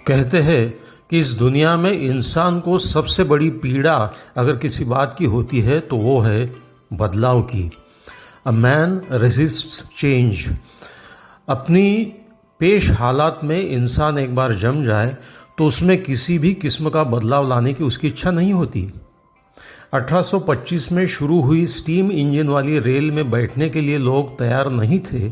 कहते हैं कि इस दुनिया में इंसान को सबसे बड़ी पीड़ा अगर किसी बात की होती है तो वो है बदलाव की। A man resists change. अपनी पेश हालात में इंसान एक बार जम जाए तो उसमें किसी भी किस्म का बदलाव लाने की उसकी इच्छा नहीं होती। 1825 में शुरू हुई स्टीम इंजन वाली रेल में बैठने के लिए लोग तैयार नहीं थे,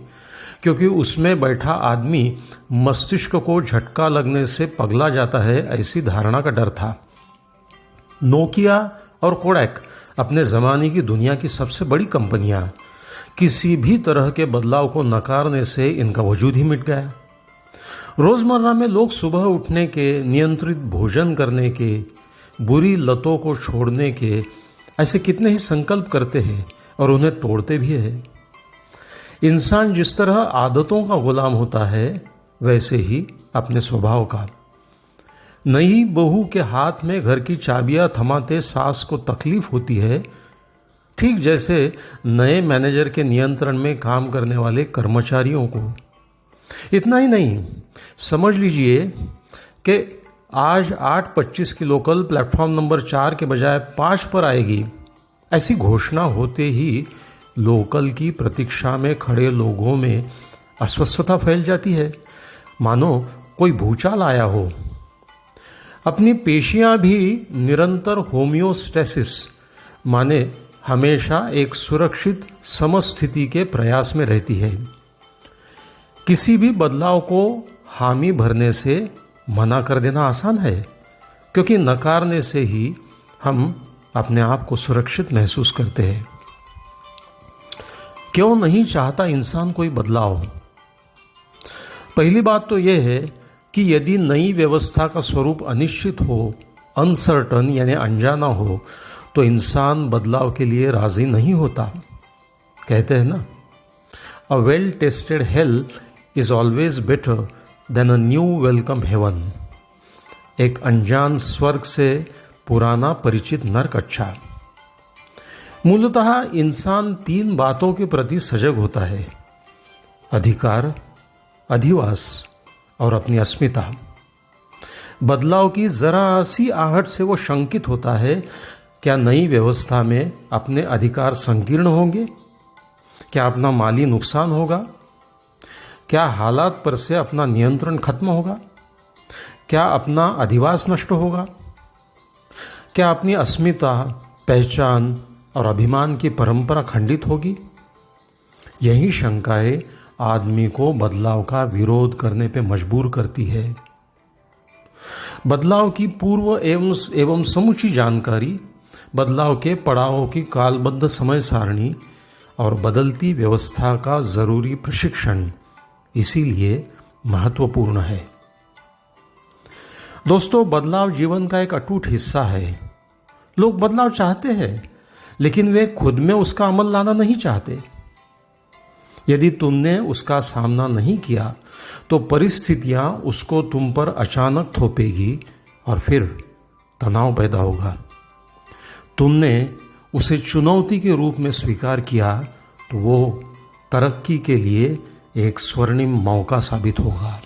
क्योंकि उसमें बैठा आदमी मस्तिष्क को झटका लगने से पगला जाता है, ऐसी धारणा का डर था। नोकिया और कोडैक अपने ज़माने की दुनिया की सबसे बड़ी कंपनियां, किसी भी तरह के बदलाव को नकारने से इनका वजूद ही मिट गया। रोज़मर्रा में लोग सुबह उठने के, नियंत्रित भोजन करने के, बुरी लतों को छोड़ने के ऐसे कितने ही संकल्प करते हैं और उन्हें तोड़ते भी हैं। इंसान जिस तरह आदतों का गुलाम होता है, वैसे ही अपने स्वभाव का। नई बहू के हाथ में घर की चाबियां थमाते सास को तकलीफ होती है, ठीक जैसे नए मैनेजर के नियंत्रण में काम करने वाले कर्मचारियों को। इतना ही नहीं, समझ लीजिए कि आज 8:25 की लोकल प्लेटफॉर्म नंबर 4 के बजाय 5 पर आएगी, ऐसी घोषणा होते ही लोकल की प्रतीक्षा में खड़े लोगों में अस्वस्थता फैल जाती है, मानो कोई भूचाल आया हो। अपनी पेशियां भी निरंतर होमियोस्टेसिस माने हमेशा एक सुरक्षित समस्थिति के प्रयास में रहती है। किसी भी बदलाव को हामी भरने से मना कर देना आसान है, क्योंकि नकारने से ही हम अपने आप को सुरक्षित महसूस करते हैं। क्यों नहीं चाहता इंसान कोई बदलाव? पहली बात तो यह है कि यदि नई व्यवस्था का स्वरूप अनिश्चित हो, अनसर्टन यानी अनजाना हो, तो इंसान बदलाव के लिए राजी नहीं होता। कहते हैं ना, a well tested hell is always better than a new welcome heaven. एक अनजान स्वर्ग से पुराना परिचित नर्क अच्छा। मूलतः इंसान 3 बातों के प्रति सजग होता है: अधिकार, अधिवास और अपनी अस्मिता। बदलाव की जरा सी आहट से वो शंकित होता है, क्या नई व्यवस्था में अपने अधिकार संकीर्ण होंगे? क्या अपना माली नुकसान होगा? क्या हालात पर से अपना नियंत्रण खत्म होगा? क्या अपना अधिवास नष्ट होगा? क्या अपनी अस्मिता, पहचान और अभिमान की परंपरा खंडित होगी? यही शंकाएं आदमी को बदलाव का विरोध करने पे मजबूर करती है। बदलाव की पूर्व एवं समुची जानकारी, बदलाव के पड़ावों की कालबद्ध समय सारणी और बदलती व्यवस्था का जरूरी प्रशिक्षण इसीलिए महत्वपूर्ण है। दोस्तों, बदलाव जीवन का एक अटूट हिस्सा है। लोग बदलाव चाहते हैं, लेकिन वे खुद में उसका अमल लाना नहीं चाहते। यदि तुमने उसका सामना नहीं किया तो परिस्थितियां उसको तुम पर अचानक थोपेगी और फिर तनाव पैदा होगा। तुमने उसे चुनौती के रूप में स्वीकार किया तो वो तरक्की के लिए एक स्वर्णिम मौका साबित होगा।